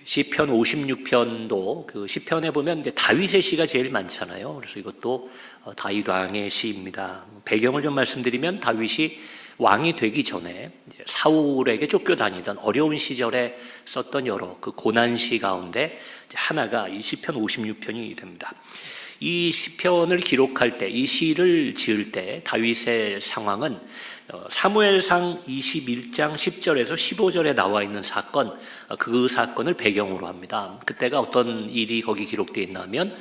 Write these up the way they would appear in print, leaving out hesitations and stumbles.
시편 56편도 그 시편에 보면 이제 다윗의 시가 제일 많잖아요. 그래서 이것도 다윗 왕의 시입니다. 배경을 좀 말씀드리면 다윗이 왕이 되기 전에 사울에게 쫓겨다니던 어려운 시절에 썼던 여러 그 고난시 가운데 하나가 이 시편 56편이 됩니다. 이 시편을 기록할 때, 이 시를 지을 때 다윗의 상황은 사무엘상 21장 10절에서 15절에 나와 있는 사건, 그 사건을 배경으로 합니다. 그때가 어떤 일이 거기 기록되어 있냐면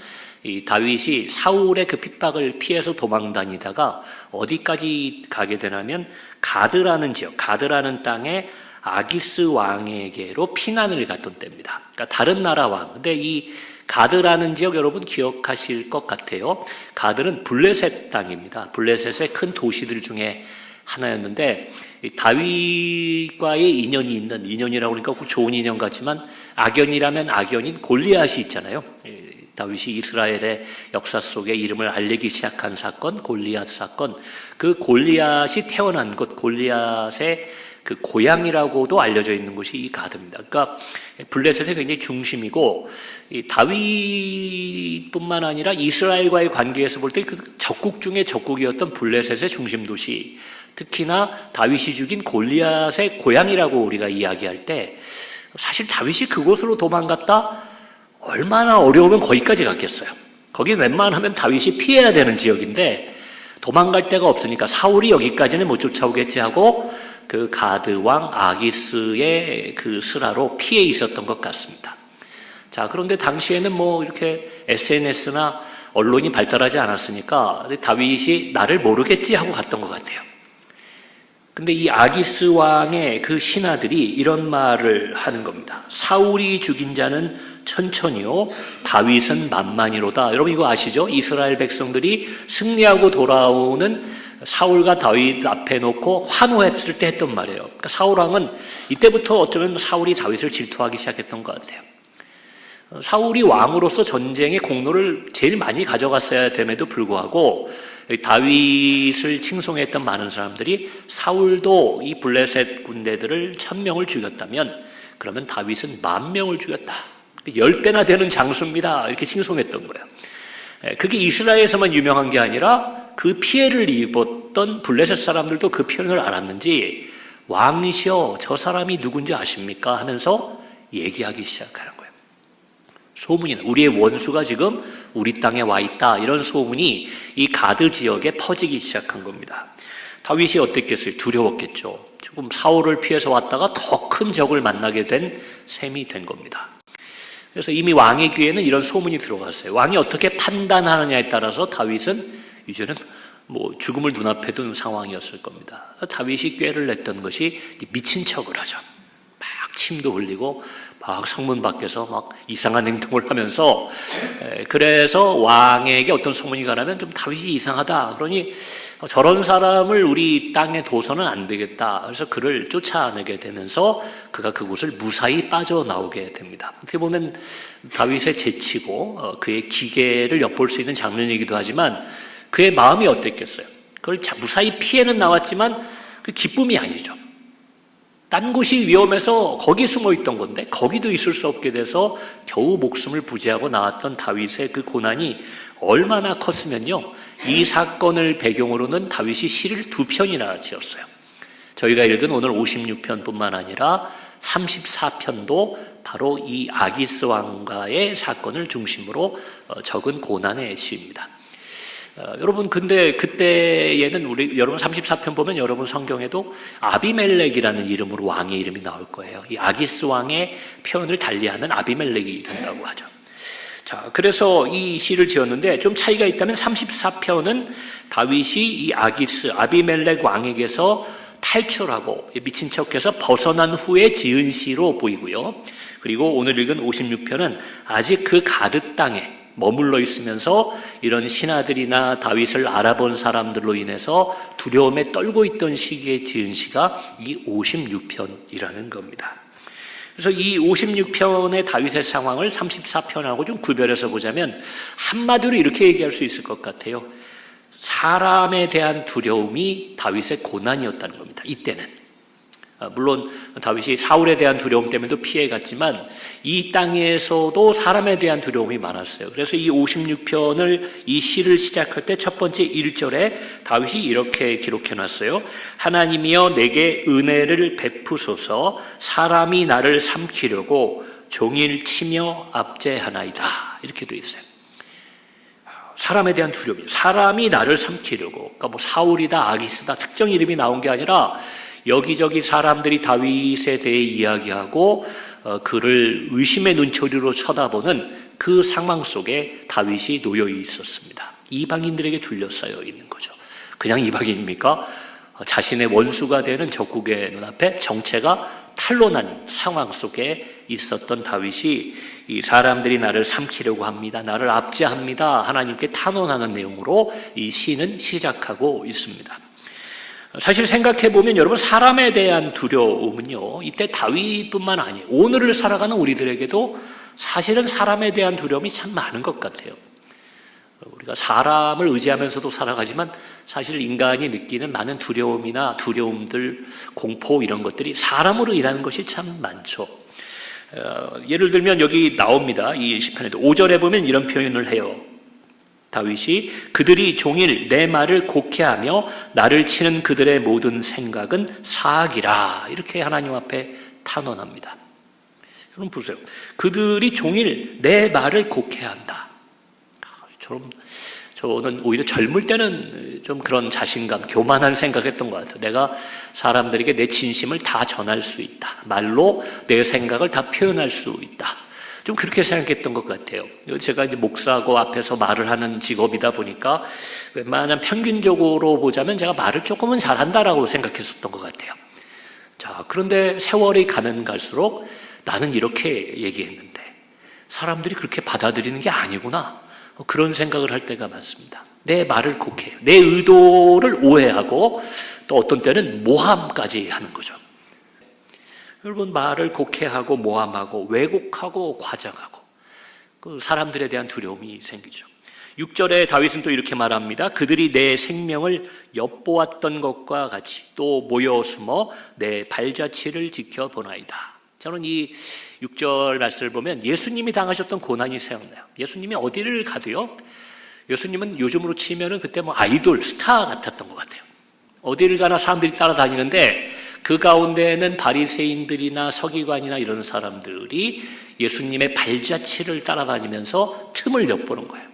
이 다윗이 사울의 그 핍박을 피해서 도망 다니다가 어디까지 가게 되냐면 가드라는 지역, 가드라는 땅에 아기스 왕에게로 피난을 갔던 때입니다. 그러니까 다른 나라 왕. 근데 이 가드라는 지역 여러분 기억하실 것 같아요. 가드는 블레셋 땅입니다. 블레셋의 큰 도시들 중에 하나였는데 다윗과의 인연이라고 그러니까 좋은 인연 같지만 악연이라면 악연인 골리앗이 있잖아요. 다윗이 이스라엘의 역사 속에 이름을 알리기 시작한 사건, 골리앗 사건. 그 골리앗이 태어난 곳, 골리앗의 그 고향이라고도 알려져 있는 곳이 이 가드입니다. 그러니까 블레셋의 굉장히 중심이고 이 다윗뿐만 아니라 이스라엘과의 관계에서 볼 때 그 적국 중에 적국이었던 블레셋의 중심 도시, 특히나 다윗이 죽인 골리앗의 고향이라고 우리가 이야기할 때 사실 다윗이 그곳으로 도망갔다 얼마나 어려우면 거기까지 갔겠어요. 거기 웬만하면 다윗이 피해야 되는 지역인데 도망갈 데가 없으니까 사울이 여기까지는 못 쫓아오겠지 하고 그 가드 왕 아기스의 그 스라로 피해 있었던 것 같습니다. 자, 그런데 당시에는 뭐 이렇게 SNS나 언론이 발달하지 않았으니까 다윗이 나를 모르겠지 하고 갔던 것 같아요. 근데 이 아기스 왕의 그 신하들이 이런 말을 하는 겁니다. 사울이 죽인 자는 천천히요, 다윗은 만만이로다. 여러분 이거 아시죠? 이스라엘 백성들이 승리하고 돌아오는 사울과 다윗 앞에 놓고 환호했을 때 했던 말이에요. 그러니까 사울 왕은 이때부터 어쩌면 사울이 다윗을 질투하기 시작했던 것 같아요. 사울이 왕으로서 전쟁의 공로를 제일 많이 가져갔어야 됨에도 불구하고 다윗을 칭송했던 많은 사람들이 사울도 이 블레셋 군대들을 1000명을 죽였다면 그러면 다윗은 10,000명을 죽였다. 10배나 되는 장수입니다. 이렇게 칭송했던 거예요. 그게 이스라엘에서만 유명한 게 아니라 그 피해를 입었던 블레셋 사람들도 그 표현을 알았는지 왕이시여 저 사람이 누군지 아십니까? 하면서 얘기하기 시작하는 거예요. 소문이 나. 우리의 원수가 지금 우리 땅에 와 있다. 이런 소문이 이 가드 지역에 퍼지기 시작한 겁니다. 다윗이 어땠겠어요? 두려웠겠죠. 조금 사울을 피해서 왔다가 더 큰 적을 만나게 된 셈이 된 겁니다. 그래서 이미 왕의 귀에는 이런 소문이 들어갔어요. 왕이 어떻게 판단하느냐에 따라서 다윗은 이제는 뭐 죽음을 눈앞에 둔 상황이었을 겁니다. 다윗이 꾀를 냈던 것이 미친 척을 하죠. 막 침도 흘리고 막 성문 밖에서 막 이상한 행동을 하면서 그래서 왕에게 어떤 소문이 가라면 좀 다윗이 이상하다. 그러니 저런 사람을 우리 땅에 둬서는 안 되겠다. 그래서 그를 쫓아내게 되면서 그가 그곳을 무사히 빠져나오게 됩니다. 어떻게 보면 다윗의 재치고 그의 기계를 엿볼 수 있는 장면이기도 하지만 그의 마음이 어땠겠어요? 그걸 무사히 피해는 나왔지만 그 기쁨이 아니죠. 딴 곳이 위험해서 거기 숨어 있던 건데 거기도 있을 수 없게 돼서 겨우 목숨을 부지하고 나왔던 다윗의 그 고난이 얼마나 컸으면요. 이 사건을 배경으로는 다윗이 시를 2편이나 지었어요. 저희가 읽은 오늘 56편뿐만 아니라 34편도 바로 이 아기스 왕과의 사건을 중심으로 적은 고난의 시입니다. 여러분 근데 그때에는 여러분 34편 보면 여러분 성경에도 아비멜렉이라는 이름으로 왕의 이름이 나올 거예요. 이 아기스 왕의 표현을 달리하면 아비멜렉이 된다고 하죠. 자, 그래서 이 시를 지었는데 좀 차이가 있다면 34편은 다윗이 이 아비멜렉 왕에게서 탈출하고 미친 척해서 벗어난 후에 지은 시로 보이고요. 그리고 오늘 읽은 56편은 아직 그 가드 땅에 머물러 있으면서 이런 신하들이나 다윗을 알아본 사람들로 인해서 두려움에 떨고 있던 시기에 지은 시가 이 56편이라는 겁니다. 그래서 이 56편의 다윗의 상황을 34편하고 좀 구별해서 보자면 한마디로 이렇게 얘기할 수 있을 것 같아요. 사람에 대한 두려움이 다윗의 고난이었다는 겁니다. 이때는. 물론 다윗이 사울에 대한 두려움 때문에도 피해갔지만 이 땅에서도 사람에 대한 두려움이 많았어요. 그래서 이 56편을 이 시를 시작할 때 첫 번째 1절에 다윗이 이렇게 기록해놨어요. 하나님이여 내게 은혜를 베푸소서. 사람이 나를 삼키려고 종일 치며 압제하나이다. 이렇게 돼 있어요. 사람에 대한 두려움이, 사람이 나를 삼키려고, 그러니까 뭐 사울이다 아기스다 특정 이름이 나온 게 아니라 여기저기 사람들이 다윗에 대해 이야기하고 그를 의심의 눈초리로 쳐다보는 그 상황 속에 다윗이 놓여 있었습니다. 이방인들에게 둘러싸여 있는 거죠. 그냥 이방인입니까? 자신의 원수가 되는 적국의 눈앞에 정체가 탄로난 상황 속에 있었던 다윗이 이 사람들이 나를 삼키려고 합니다. 나를 압제합니다. 하나님께 탄원하는 내용으로 이 시는 시작하고 있습니다. 사실 생각해보면 여러분 사람에 대한 두려움은요, 이때 다윗뿐만 아니에요. 오늘을 살아가는 우리들에게도 사실은 사람에 대한 두려움이 참 많은 것 같아요. 우리가 사람을 의지하면서도 살아가지만 사실 인간이 느끼는 많은 두려움이나 두려움들, 공포 이런 것들이 사람으로 일하는 것이 참 많죠. 예를 들면 여기 나옵니다. 이 시편에도 5절에 보면 이런 표현을 해요. 다윗이 그들이 종일 내 말을 곡해하며 나를 치는 그들의 모든 생각은 사악이라 이렇게 하나님 앞에 탄원합니다. 여러분 보세요. 그들이 종일 내 말을 곡해한다. 저는 오히려 젊을 때는 좀 그런 자신감, 교만한 생각했던 것 같아요. 내가 사람들에게 내 진심을 다 전할 수 있다. 말로 내 생각을 다 표현할 수 있다. 좀 그렇게 생각했던 것 같아요. 제가 이제 목사고 앞에서 말을 하는 직업이다 보니까 웬만하면 평균적으로 보자면 제가 말을 조금은 잘한다라고 생각했었던 것 같아요. 자, 그런데 세월이 가면 갈수록 나는 이렇게 얘기했는데 사람들이 그렇게 받아들이는 게 아니구나. 그런 생각을 할 때가 많습니다. 내 말을 곡해요. 내 의도를 오해하고 또 어떤 때는 모함까지 하는 거죠. 여러분 말을 곡해하고 모함하고 왜곡하고 과장하고 그 사람들에 대한 두려움이 생기죠. 6절에 다윗은 또 이렇게 말합니다. 그들이 내 생명을 엿보았던 것과 같이 또 모여 숨어 내 발자취를 지켜보나이다. 저는 이 6절 말씀을 보면 예수님이 당하셨던 고난이 생각나요. 예수님이 어디를 가도요. 예수님은 요즘으로 치면은 그때 뭐 아이돌, 스타 같았던 것 같아요. 어디를 가나 사람들이 따라다니는데 그 가운데는 바리새인들이나 서기관이나 이런 사람들이 예수님의 발자취를 따라다니면서 틈을 엿보는 거예요.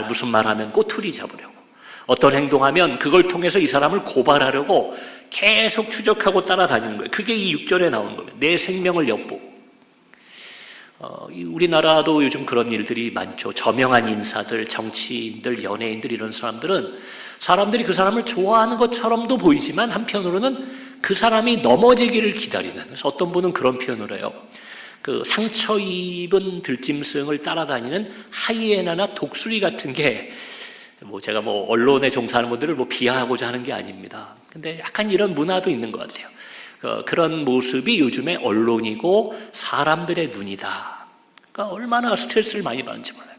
무슨 말하면 꼬투리 잡으려고. 어떤 행동하면 그걸 통해서 이 사람을 고발하려고 계속 추적하고 따라다니는 거예요. 그게 이 6절에 나오는 거예요. 내 생명을 엿보고. 우리나라도 요즘 그런 일들이 많죠. 저명한 인사들, 정치인들, 연예인들 이런 사람들은 사람들이 그 사람을 좋아하는 것처럼도 보이지만 한편으로는 그 사람이 넘어지기를 기다리는. 그래서 어떤 분은 그런 표현을 해요. 그 상처 입은 들짐승을 따라다니는 하이에나나 독수리 같은 게 제가 언론에 종사하는 분들을 비하하고자 하는 게 아닙니다. 근데 약간 이런 문화도 있는 것 같아요. 그런 모습이 요즘에 언론이고 사람들의 눈이다. 그러니까 얼마나 스트레스를 많이 받는지 몰라요.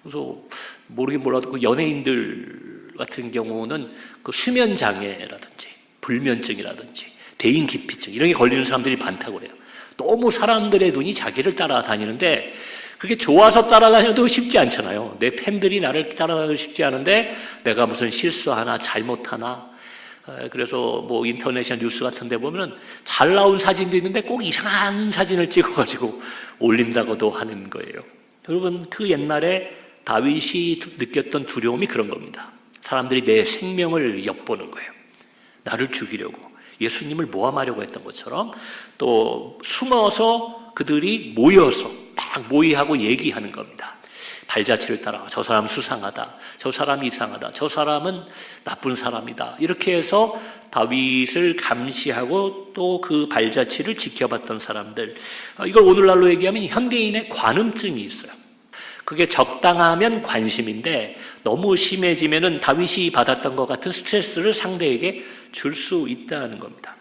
그래서 모르긴 몰라도 그 연예인들 같은 경우는 그 수면 장애라든지 불면증이라든지 대인 기피증 이런 게 걸리는 사람들이 많다고 그래요. 너무 사람들의 눈이 자기를 따라다니는데 그게 좋아서 따라다녀도 쉽지 않잖아요. 내 팬들이 나를 따라다녀도 쉽지 않은데 내가 무슨 실수하나 잘못하나. 그래서 인터넷이나 뉴스 같은 데 보면 잘 나온 사진도 있는데 꼭 이상한 사진을 찍어가지고 올린다고도 하는 거예요. 여러분 그 옛날에 다윗이 느꼈던 두려움이 그런 겁니다. 사람들이 내 생명을 엿보는 거예요. 나를 죽이려고 예수님을 모함하려고 했던 것처럼 또 숨어서 그들이 모여서 막 모의하고 얘기하는 겁니다. 발자취를 따라 저 사람 수상하다, 저 사람이 이상하다, 저 사람은 나쁜 사람이다. 이렇게 해서 다윗을 감시하고 또 그 발자취를 지켜봤던 사람들. 이걸 오늘날로 얘기하면 현대인의 관음증이 있어요. 그게 적당하면 관심인데 너무 심해지면은 다윗이 받았던 것 같은 스트레스를 상대에게 줄 수 있다는 겁니다.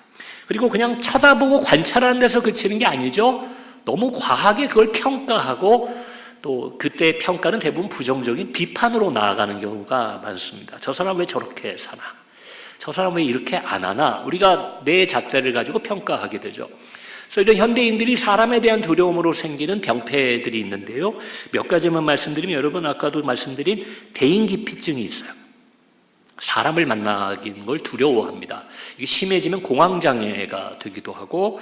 그리고 그냥 쳐다보고 관찰하는 데서 그치는 게 아니죠. 너무 과하게 그걸 평가하고 또 그때의 평가는 대부분 부정적인 비판으로 나아가는 경우가 많습니다. 저 사람 왜 저렇게 사나? 저 사람 왜 이렇게 안 하나? 우리가 내 잣대를 가지고 평가하게 되죠. 그래서 이런 현대인들이 사람에 대한 두려움으로 생기는 병폐들이 있는데요. 몇 가지만 말씀드리면 여러분 아까도 말씀드린 대인기피증이 있어요. 사람을 만나는 걸 두려워합니다. 이게 심해지면 공황장애가 되기도 하고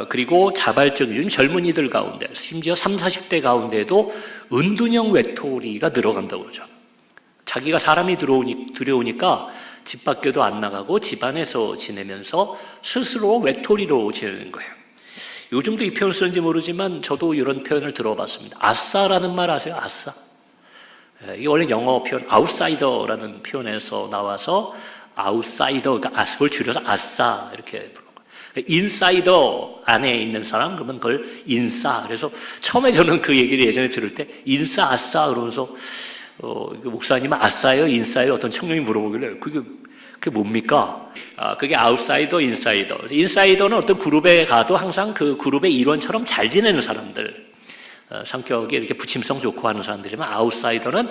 그리고 자발적 요즘 젊은이들 가운데 심지어 30, 40대 가운데도 은둔형 외톨이가 늘어간다고 그러죠. 자기가 사람이 두려우니까 집 밖에도 안 나가고 집 안에서 지내면서 스스로 외톨이로 지내는 거예요. 요즘도 이 표현을 쓰는지 모르지만 저도 이런 표현을 들어봤습니다. 아싸라는 말 아세요? 아싸. 이게 원래 영어 표현 아웃사이더라는 표현에서 나와서 아웃사이더, 그러니까 그걸 줄여서 아싸 이렇게 부르는 거예요. 인사이더 안에 있는 사람 그러면 그걸 인싸. 그래서 처음에 저는 그 얘기를 예전에 들을 때 인싸 아싸 그러면서 목사님은 아싸예요 인싸예요? 어떤 청년이 물어보길래 그게 뭡니까? 그게 아웃사이더, 인사이더. 인사이더는 어떤 그룹에 가도 항상 그 그룹의 일원처럼 잘 지내는 사람들. 성격이 이렇게 부침성 좋고 하는 사람들이면 아웃사이더는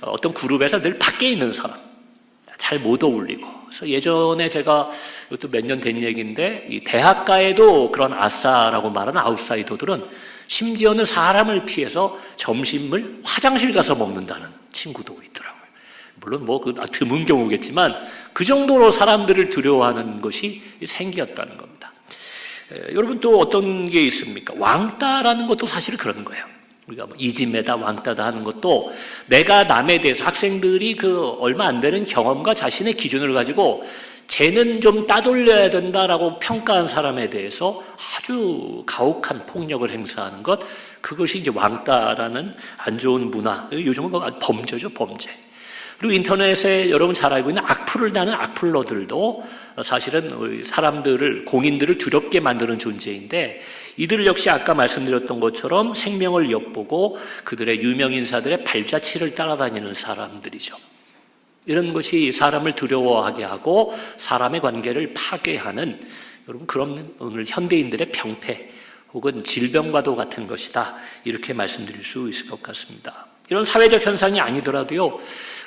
어떤 그룹에서 늘 밖에 있는 사람. 잘 못 어울리고. 그래서 예전에 제가 이것도 몇 년 된 얘기인데 이 대학가에도 그런 아싸라고 말하는 아웃사이더들은 심지어는 사람을 피해서 점심을 화장실 가서 먹는다는 친구도 있더라고요. 물론 드문 경우겠지만 그 정도로 사람들을 두려워하는 것이 생겼다는 겁니다. 여러분 또 어떤 게 있습니까? 왕따라는 것도 사실 그런 거예요. 우리가 이지매다 왕따다 하는 것도 내가 남에 대해서 학생들이 얼마 안 되는 경험과 자신의 기준을 가지고 쟤는 좀 따돌려야 된다라고 평가한 사람에 대해서 아주 가혹한 폭력을 행사하는 것, 그것이 이제 왕따라는 안 좋은 문화. 요즘은 범죄죠, 범죄. 그리고 인터넷에 여러분 잘 알고 있는 악플을 다는 악플러들도 사실은 사람들을, 공인들을 두렵게 만드는 존재인데 이들 역시 아까 말씀드렸던 것처럼 생명을 엿보고 그들의 유명 인사들의 발자취를 따라다니는 사람들이죠. 이런 것이 사람을 두려워하게 하고 사람의 관계를 파괴하는 여러분 그런 오늘 현대인들의 병폐 혹은 질병과도 같은 것이다. 이렇게 말씀드릴 수 있을 것 같습니다. 이런 사회적 현상이 아니더라도요.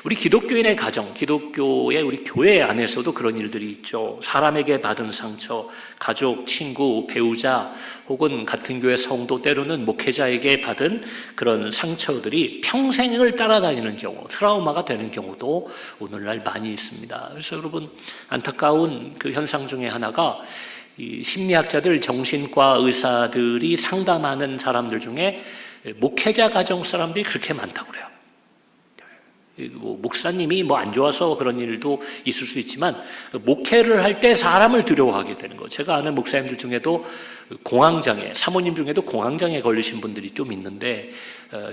우리 기독교인의 가정, 기독교의 우리 교회 안에서도 그런 일들이 있죠. 사람에게 받은 상처, 가족, 친구, 배우자 혹은 같은 교회 성도 때로는 목회자에게 받은 그런 상처들이 평생을 따라다니는 경우, 트라우마가 되는 경우도 오늘날 많이 있습니다. 그래서 여러분 안타까운 그 현상 중에 하나가 이 심리학자들, 정신과 의사들이 상담하는 사람들 중에 목회자 가정 사람들이 그렇게 많다고 그래요. 목사님이 안 좋아서 그런 일도 있을 수 있지만 목회를 할 때 사람을 두려워하게 되는 거. 제가 아는 목사님들 중에도 공황장애, 사모님 중에도 공황장애 걸리신 분들이 좀 있는데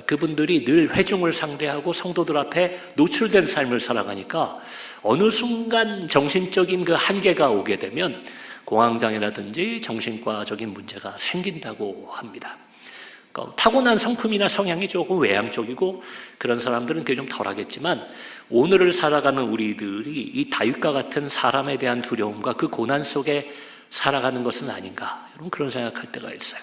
그분들이 늘 회중을 상대하고 성도들 앞에 노출된 삶을 살아가니까 어느 순간 정신적인 그 한계가 오게 되면 공황장애라든지 정신과적인 문제가 생긴다고 합니다. 그러니까 타고난 성품이나 성향이 조금 외향적이고 그런 사람들은 그게 좀 덜하겠지만 오늘을 살아가는 우리들이 이 다윗과 같은 사람에 대한 두려움과 그 고난 속에 살아가는 것은 아닌가 여러분 그런 생각할 때가 있어요.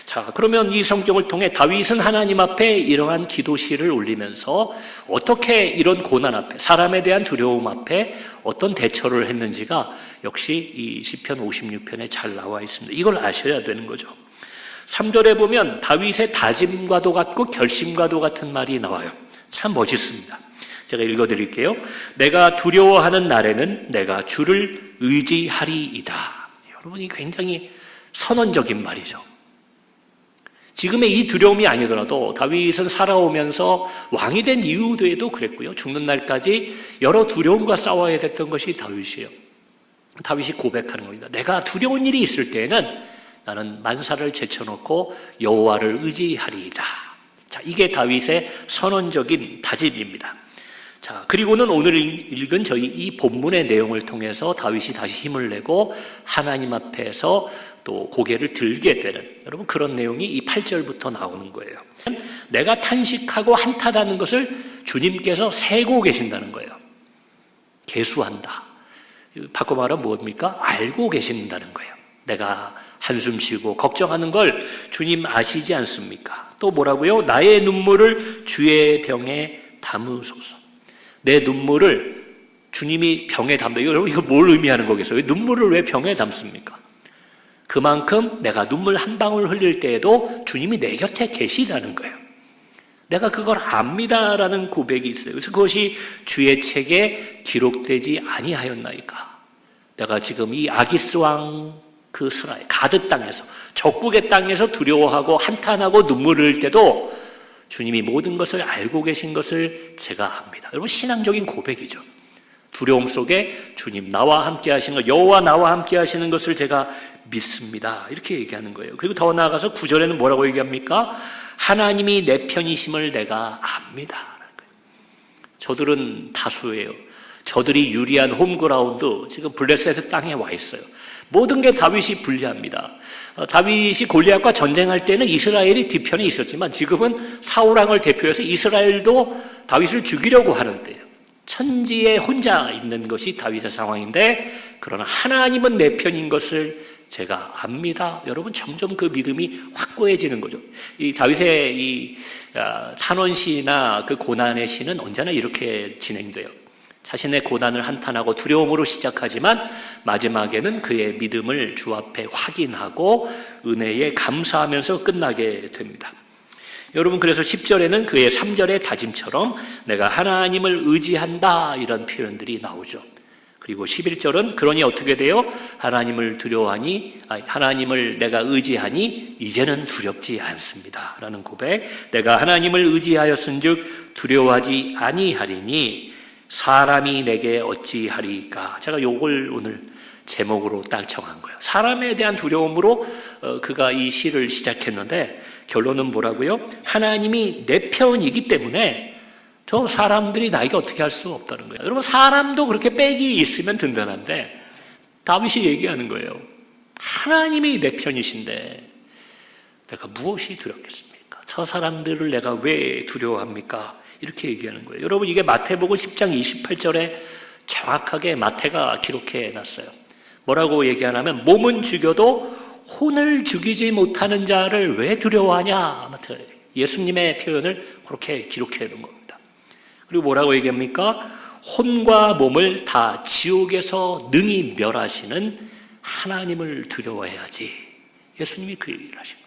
자, 그러면 이 성경을 통해 다윗은 하나님 앞에 이러한 기도시를 올리면서 어떻게 이런 고난 앞에 사람에 대한 두려움 앞에 어떤 대처를 했는지가 역시 이 시편 56편에 잘 나와 있습니다. 이걸 아셔야 되는 거죠. 3절에 보면 다윗의 다짐과도 같고 결심과도 같은 말이 나와요. 참 멋있습니다. 제가 읽어드릴게요. 내가 두려워하는 날에는 내가 주를 의지하리이다. 여러분이 굉장히 선언적인 말이죠. 지금의 이 두려움이 아니더라도 다윗은 살아오면서 왕이 된 이후에도 그랬고요. 죽는 날까지 여러 두려움과 싸워야 됐던 것이 다윗이에요. 다윗이 고백하는 겁니다. 내가 두려운 일이 있을 때에는 나는 만사를 제쳐놓고 여호와를 의지하리이다. 자, 이게 다윗의 선언적인 다짐입니다. 자, 그리고는 오늘 읽은 저희 이 본문의 내용을 통해서 다윗이 다시 힘을 내고 하나님 앞에서 또 고개를 들게 되는 여러분 그런 내용이 이 8절부터 나오는 거예요. 내가 탄식하고 한탄하는 것을 주님께서 세고 계신다는 거예요. 계수한다. 바꿔 말하면 뭡니까? 알고 계신다는 거예요. 내가 한숨 쉬고 걱정하는 걸 주님 아시지 않습니까? 또 뭐라고요? 나의 눈물을 주의 병에 담으소서. 내 눈물을 주님이 병에 담다. 여러분 이거 뭘 의미하는 거겠어요? 눈물을 왜 병에 담습니까? 그만큼 내가 눈물 한 방울 흘릴 때에도 주님이 내 곁에 계시다는 거예요. 내가 그걸 압니다라는 고백이 있어요. 그래서 그것이 주의 책에 기록되지 아니하였나이까. 내가 지금 이 아기스 왕 그 스라엘 가드 땅에서, 적국의 땅에서 두려워하고 한탄하고 눈물을 흘릴 때도 주님이 모든 것을 알고 계신 것을 제가 압니다. 여러분 신앙적인 고백이죠. 두려움 속에 주님 나와 함께 하시는 것, 여호와 나와 함께 하시는 것을 제가 믿습니다. 이렇게 얘기하는 거예요. 그리고 더 나아가서 9절에는 뭐라고 얘기합니까? 하나님이 내 편이심을 내가 압니다. 저들은 다수예요. 저들이 유리한 홈그라운드, 지금 블레셋의 땅에 와 있어요. 모든 게 다윗이 불리합니다. 다윗이 골리앗과 전쟁할 때는 이스라엘이 뒤편에 있었지만 지금은 사울왕을 대표해서 이스라엘도 다윗을 죽이려고 하는데요. 천지에 혼자 있는 것이 다윗의 상황인데, 그러나 하나님은 내 편인 것을 제가 압니다. 여러분 점점 그 믿음이 확고해지는 거죠. 이 다윗의 이 탄원시나 그 고난의 시는 언제나 이렇게 진행돼요. 자신의 고난을 한탄하고 두려움으로 시작하지만 마지막에는 그의 믿음을 주 앞에 확인하고 은혜에 감사하면서 끝나게 됩니다. 여러분 그래서 10절에는 그의 3절의 다짐처럼 내가 하나님을 의지한다 이런 표현들이 나오죠. 그리고 11절은 그러니 어떻게 돼요? 하나님을 하나님을 내가 의지하니 이제는 두렵지 않습니다 라는 고백. 내가 하나님을 의지하였은즉 두려워하지 아니하리니 사람이 내게 어찌하리까. 제가 요걸 오늘 제목으로 딱 정한 거예요. 사람에 대한 두려움으로 그가 이 시를 시작했는데 결론은 뭐라고요? 하나님이 내 편이기 때문에 저 사람들이 나에게 어떻게 할 수 없다는 거예요. 여러분 사람도 그렇게 빽이 있으면 든든한데 다윗이 얘기하는 거예요. 하나님이 내 편이신데 내가 무엇이 두렵겠습니까? 저 사람들을 내가 왜 두려워합니까? 이렇게 얘기하는 거예요. 여러분 이게 마태복음 10장 28절에 정확하게 마태가 기록해 놨어요. 뭐라고 얘기하냐면 몸은 죽여도 혼을 죽이지 못하는 자를 왜 두려워하냐. 예수님의 표현을 그렇게 기록해 놓은 겁니다. 그리고 뭐라고 얘기합니까? 혼과 몸을 다 지옥에서 능히 멸하시는 하나님을 두려워해야지. 예수님이 그 얘기를 하신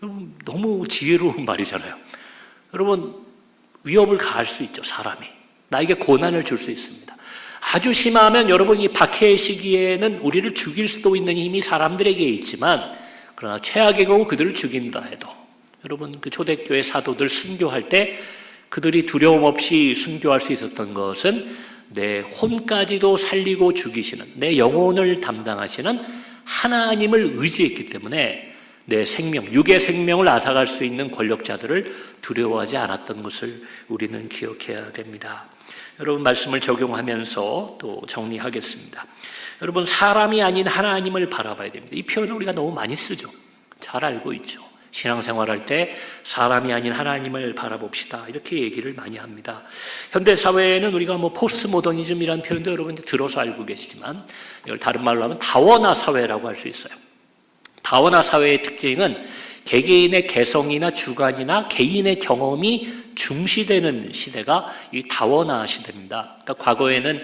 거예요. 너무 지혜로운 말이잖아요. 여러분 위협을 가할 수 있죠. 사람이 나에게 고난을 줄 수 있습니다. 아주 심하면 여러분 이 박해의 시기에는 우리를 죽일 수도 있는 힘이 사람들에게 있지만, 그러나 최악의 경우 그들을 죽인다 해도 여러분 그 초대교회 사도들 순교할 때 그들이 두려움 없이 순교할 수 있었던 것은 내 혼까지도 살리고 죽이시는, 내 영혼을 담당하시는 하나님을 의지했기 때문에 내 생명, 육의 생명을 앗아갈 수 있는 권력자들을 두려워하지 않았던 것을 우리는 기억해야 됩니다. 여러분 말씀을 적용하면서 또 정리하겠습니다. 여러분 사람이 아닌 하나님을 바라봐야 됩니다. 이 표현을 우리가 너무 많이 쓰죠. 잘 알고 있죠. 신앙생활할 때 사람이 아닌 하나님을 바라봅시다 이렇게 얘기를 많이 합니다. 현대사회에는 우리가 포스트 모더니즘이라는 표현도 여러분들 들어서 알고 계시지만 이걸 다른 말로 하면 다원화 사회라고 할 수 있어요. 다원화 사회의 특징은 개개인의 개성이나 주관이나 개인의 경험이 중시되는 시대가 이 다원화 시대입니다. 그러니까 과거에는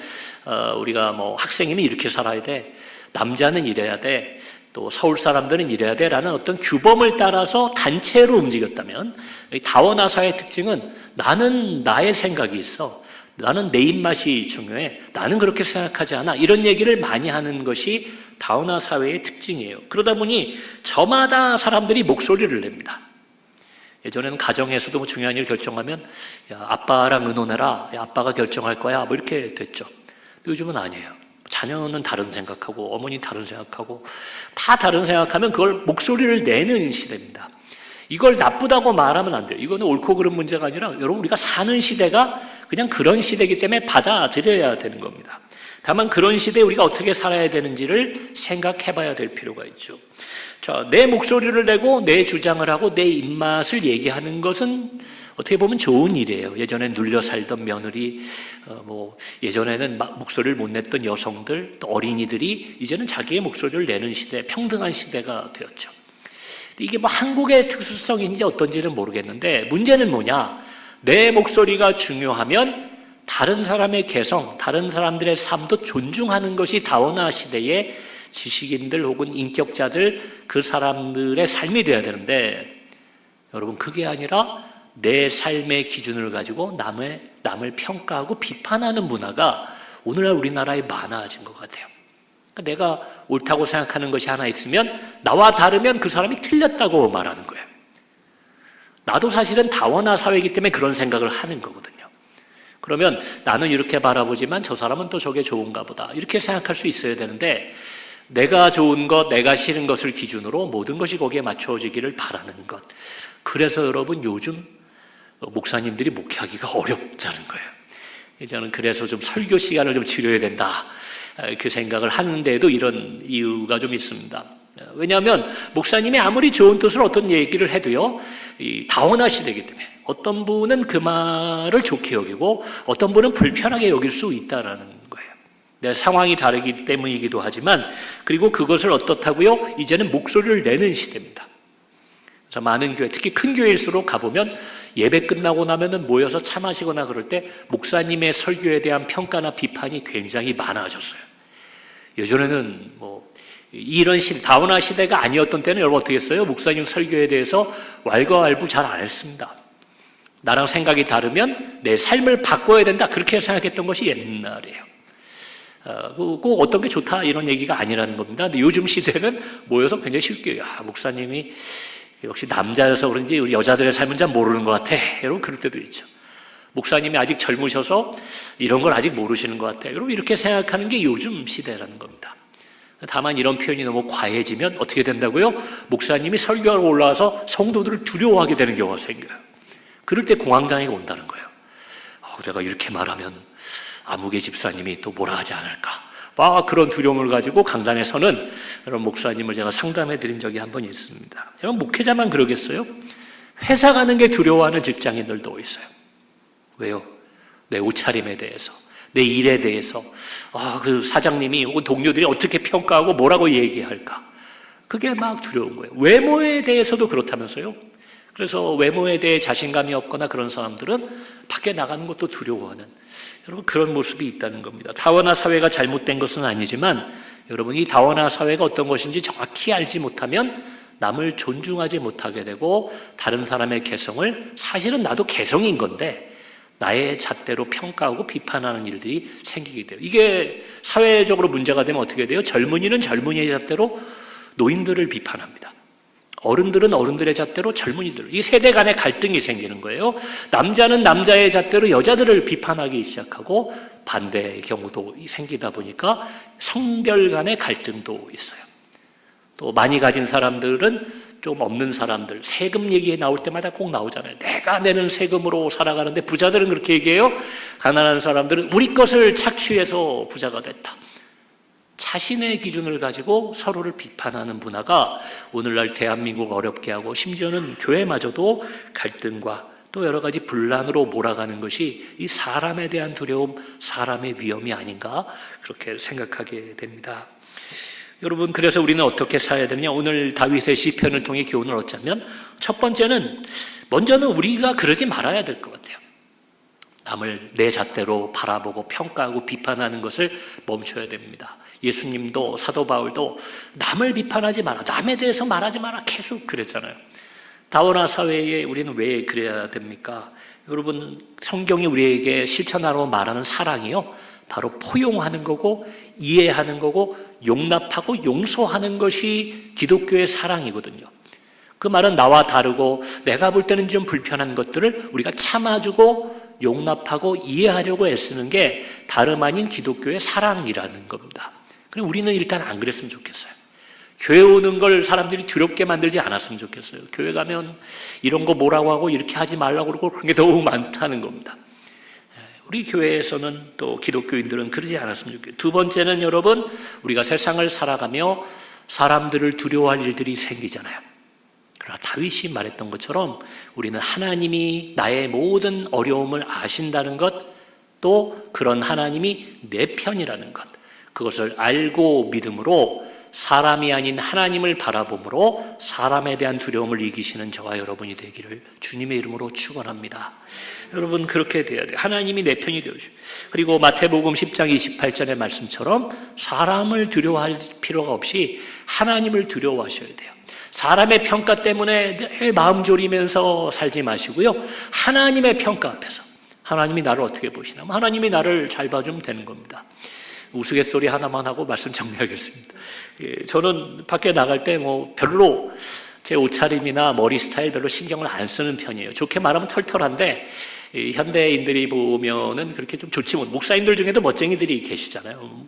우리가 학생이면 이렇게 살아야 돼, 남자는 이래야 돼, 또 서울 사람들은 이래야 돼라는 어떤 규범을 따라서 단체로 움직였다면, 이 다원화 사회의 특징은 나는 나의 생각이 있어, 나는 내 입맛이 중요해, 나는 그렇게 생각하지 않아, 이런 얘기를 많이 하는 것이 다원화 사회의 특징이에요. 그러다 보니 저마다 사람들이 목소리를 냅니다. 예전에는 가정에서도 중요한 일 결정하면 야, 아빠랑 의논해라, 야, 아빠가 결정할 거야, 이렇게 됐죠. 요즘은 아니에요. 자녀는 다른 생각하고 어머니 다른 생각하고 다 다른 생각하면 그걸 목소리를 내는 시대입니다. 이걸 나쁘다고 말하면 안 돼요. 이거는 옳고 그른 문제가 아니라 여러분 우리가 사는 시대가 그냥 그런 시대이기 때문에 받아들여야 되는 겁니다. 다만 그런 시대에 우리가 어떻게 살아야 되는지를 생각해 봐야 될 필요가 있죠. 자, 내 목소리를 내고 내 주장을 하고 내 입맛을 얘기하는 것은 어떻게 보면 좋은 일이에요. 예전에 눌려 살던 며느리, 예전에는 목소리를 못 냈던 여성들, 또 어린이들이 이제는 자기의 목소리를 내는 시대, 평등한 시대가 되었죠. 이게 한국의 특수성인지 어떤지는 모르겠는데 문제는 뭐냐? 내 목소리가 중요하면 다른 사람의 개성, 다른 사람들의 삶도 존중하는 것이 다원화 시대의 지식인들 혹은 인격자들 그 사람들의 삶이 되어야 되는데 여러분 그게 아니라 내 삶의 기준을 가지고 남을 평가하고 비판하는 문화가 오늘날 우리나라에 많아진 것 같아요. 그러니까 내가 옳다고 생각하는 것이 하나 있으면 나와 다르면 그 사람이 틀렸다고 말하는 거예요. 나도 사실은 다원화 사회이기 때문에 그런 생각을 하는 거거든요. 그러면 나는 이렇게 바라보지만 저 사람은 또 저게 좋은가 보다 이렇게 생각할 수 있어야 되는데 내가 좋은 것, 내가 싫은 것을 기준으로 모든 것이 거기에 맞춰지기를 바라는 것. 그래서 여러분 요즘 목사님들이 목회하기가 어렵다는 거예요. 저는 그래서 좀 설교 시간을 좀 줄여야 된다 그 생각을 하는데도 이런 이유가 좀 있습니다. 왜냐하면 목사님이 아무리 좋은 뜻으로 어떤 얘기를 해도요 다원화 시대이기 때문에 어떤 분은 그 말을 좋게 여기고 어떤 분은 불편하게 여길 수 있다라는 거예요. 내 상황이 다르기 때문이기도 하지만 그리고 그것을 어떻다고요? 이제는 목소리를 내는 시대입니다. 그래서 많은 교회, 특히 큰 교회일수록 가보면 예배 끝나고 나면은 모여서 차 마시거나 그럴 때 목사님의 설교에 대한 평가나 비판이 굉장히 많아졌어요. 예전에는 이런 시대, 다원화 시대가 아니었던 때는 여러분 어떻게 했어요? 목사님 설교에 대해서 왈가왈부 잘 안 했습니다. 나랑 생각이 다르면 내 삶을 바꿔야 된다 그렇게 생각했던 것이 옛날이에요. 꼭 어떤 게 좋다 이런 얘기가 아니라는 겁니다. 근데 요즘 시대는 모여서 굉장히 쉽게 목사님이 역시 남자여서 그런지 우리 여자들의 삶은 잘 모르는 것 같아. 여러분 그럴 때도 있죠. 목사님이 아직 젊으셔서 이런 걸 아직 모르시는 것 같아. 여러분 이렇게 생각하는 게 요즘 시대라는 겁니다. 다만 이런 표현이 너무 과해지면 어떻게 된다고요? 목사님이 설교하러 올라와서 성도들을 두려워하게 되는 경우가 생겨요. 그럴 때 공황장애가 온다는 거예요. 내가 이렇게 말하면 아무개 집사님이 또 뭐라 하지 않을까. 그런 두려움을 가지고 강단에서는 여러분 목사님을 제가 상담해 드린 적이 한 번 있습니다. 여러분 목회자만 그러겠어요? 회사 가는 게 두려워하는 직장인들도 있어요. 왜요? 내 옷차림에 대해서, 내 일에 대해서, 그 사장님이 혹은 동료들이 어떻게 평가하고 뭐라고 얘기할까? 그게 막 두려운 거예요. 외모에 대해서도 그렇다면서요? 그래서 외모에 대해 자신감이 없거나 그런 사람들은 밖에 나가는 것도 두려워하는 여러분 그런 모습이 있다는 겁니다. 다원화 사회가 잘못된 것은 아니지만 여러분 이 다원화 사회가 어떤 것인지 정확히 알지 못하면 남을 존중하지 못하게 되고 다른 사람의 개성을 사실은 나도 개성인 건데 나의 잣대로 평가하고 비판하는 일들이 생기게 돼요. 이게 사회적으로 문제가 되면 어떻게 돼요? 젊은이는 젊은이의 잣대로 노인들을 비판합니다. 어른들은 어른들의 잣대로 젊은이들, 이 세대 간의 갈등이 생기는 거예요. 남자는 남자의 잣대로 여자들을 비판하기 시작하고 반대의 경우도 생기다 보니까 성별 간의 갈등도 있어요. 또 많이 가진 사람들은 좀 없는 사람들, 세금 얘기 나올 때마다 꼭 나오잖아요. 내가 내는 세금으로 살아가는데 부자들은 그렇게 얘기해요. 가난한 사람들은 우리 것을 착취해서 부자가 됐다. 자신의 기준을 가지고 서로를 비판하는 문화가 오늘날 대한민국을 어렵게 하고 심지어는 교회마저도 갈등과 또 여러 가지 분란으로 몰아가는 것이 이 사람에 대한 두려움, 사람의 위험이 아닌가 그렇게 생각하게 됩니다. 여러분 그래서 우리는 어떻게 살아야 되느냐? 오늘 다윗의 시편을 통해 교훈을 얻자면 첫 번째는 먼저는 우리가 그러지 말아야 될 것 같아요. 남을 내 잣대로 바라보고 평가하고 비판하는 것을 멈춰야 됩니다. 예수님도 사도 바울도 남을 비판하지 마라, 남에 대해서 말하지 마라 계속 그랬잖아요. 다원화 사회에 우리는 왜 그래야 됩니까? 여러분 성경이 우리에게 실천하라고 말하는 사랑이요 바로 포용하는 거고 이해하는 거고 용납하고 용서하는 것이 기독교의 사랑이거든요. 그 말은 나와 다르고 내가 볼 때는 좀 불편한 것들을 우리가 참아주고 용납하고 이해하려고 애쓰는 게 다름 아닌 기독교의 사랑이라는 겁니다. 그리고 우리는 일단 안 그랬으면 좋겠어요. 교회 오는 걸 사람들이 두렵게 만들지 않았으면 좋겠어요. 교회 가면 이런 거 뭐라고 하고 이렇게 하지 말라고 그러고 그런 게 너무 많다는 겁니다. 우리 교회에서는 또 기독교인들은 그러지 않았으면 좋겠어요. 두 번째는 여러분 우리가 세상을 살아가며 사람들을 두려워할 일들이 생기잖아요. 그러나 다윗이 말했던 것처럼 우리는 하나님이 나의 모든 어려움을 아신다는 것, 또 그런 하나님이 내 편이라는 것, 그것을 알고 믿음으로 사람이 아닌 하나님을 바라봄으로 사람에 대한 두려움을 이기시는 저와 여러분이 되기를 주님의 이름으로 축원합니다. 여러분 그렇게 돼야 돼요. 하나님이 내 편이 되어주시고, 그리고 마태복음 10장 28절의 말씀처럼 사람을 두려워할 필요가 없이 하나님을 두려워하셔야 돼요. 사람의 평가 때문에 늘 마음 졸이면서 살지 마시고요. 하나님의 평가 앞에서 하나님이 나를 어떻게 보시나? 하나님이 나를 잘 봐주면 되는 겁니다. 우스갯소리 하나만 하고 말씀 정리하겠습니다. 저는 밖에 나갈 때 별로 제 옷차림이나 머리 스타일 별로 신경을 안 쓰는 편이에요. 좋게 말하면 털털한데 현대인들이 보면은 그렇게 좀 좋지 못. 목사님들 중에도 멋쟁이들이 계시잖아요.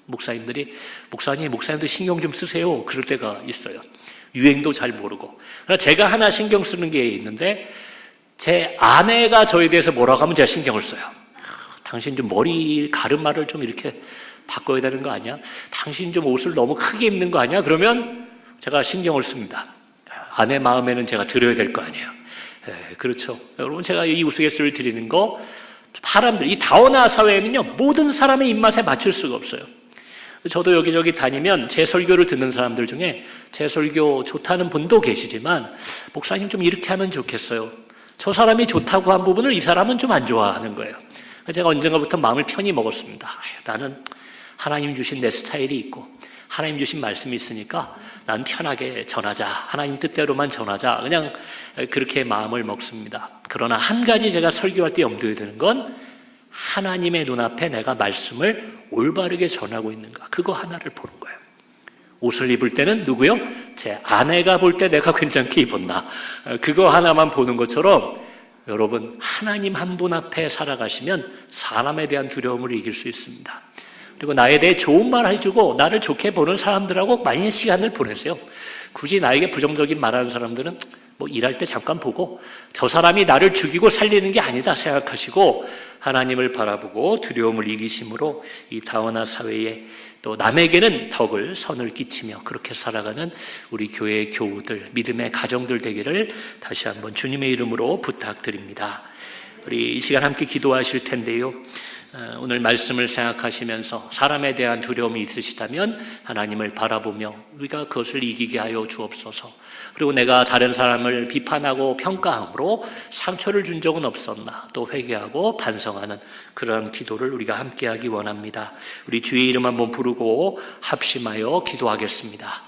목사님도 신경 좀 쓰세요. 그럴 때가 있어요. 유행도 잘 모르고. 그러나 제가 하나 신경 쓰는 게 있는데, 제 아내가 저에 대해서 뭐라고 하면 제가 신경을 써요. 당신 좀 머리 가르마를 좀 이렇게 바꿔야 되는 거 아니야? 당신 좀 옷을 너무 크게 입는 거 아니야? 그러면 제가 신경을 씁니다. 아내 마음에는 제가 들어야 될 거 아니에요. 그렇죠. 여러분, 제가 이 우스갯소리를 드리는 거, 사람들, 이 다원화 사회에는요, 모든 사람의 입맛에 맞출 수가 없어요. 저도 여기저기 다니면 제 설교를 듣는 사람들 중에 제 설교 좋다는 분도 계시지만, 목사님 좀 이렇게 하면 좋겠어요. 저 사람이 좋다고 한 부분을 이 사람은 좀 안 좋아하는 거예요. 제가 언젠가부터 마음을 편히 먹었습니다. 나는 하나님 주신 내 스타일이 있고 하나님 주신 말씀이 있으니까 난 편하게 전하자. 하나님 뜻대로만 전하자. 그냥 그렇게 마음을 먹습니다. 그러나 한 가지 제가 설교할 때 염두에 두는 건 하나님의 눈앞에 내가 말씀을 올바르게 전하고 있는가. 그거 하나를 보는 거예요. 옷을 입을 때는 누구요? 제 아내가 볼 때 내가 괜찮게 입었나. 그거 하나만 보는 것처럼 여러분, 하나님 한 분 앞에 살아가시면 사람에 대한 두려움을 이길 수 있습니다. 그리고 나에 대해 좋은 말 해주고 나를 좋게 보는 사람들하고 많이 시간을 보내세요. 굳이 나에게 부정적인 말하는 사람들은 일할 때 잠깐 보고 저 사람이 나를 죽이고 살리는 게 아니다 생각하시고 하나님을 바라보고 두려움을 이기심으로 이 다원화 사회에 또 남에게는 덕을 선을 끼치며 그렇게 살아가는 우리 교회의 교우들, 믿음의 가정들 되기를 다시 한번 주님의 이름으로 부탁드립니다. 우리 이 시간 함께 기도하실 텐데요. 오늘 말씀을 생각하시면서 사람에 대한 두려움이 있으시다면 하나님을 바라보며 우리가 그것을 이기게 하여 주옵소서. 그리고 내가 다른 사람을 비판하고 평가함으로 상처를 준 적은 없었나 또 회개하고 반성하는 그런 기도를 우리가 함께하기 원합니다. 우리 주의 이름 한번 부르고 합심하여 기도하겠습니다.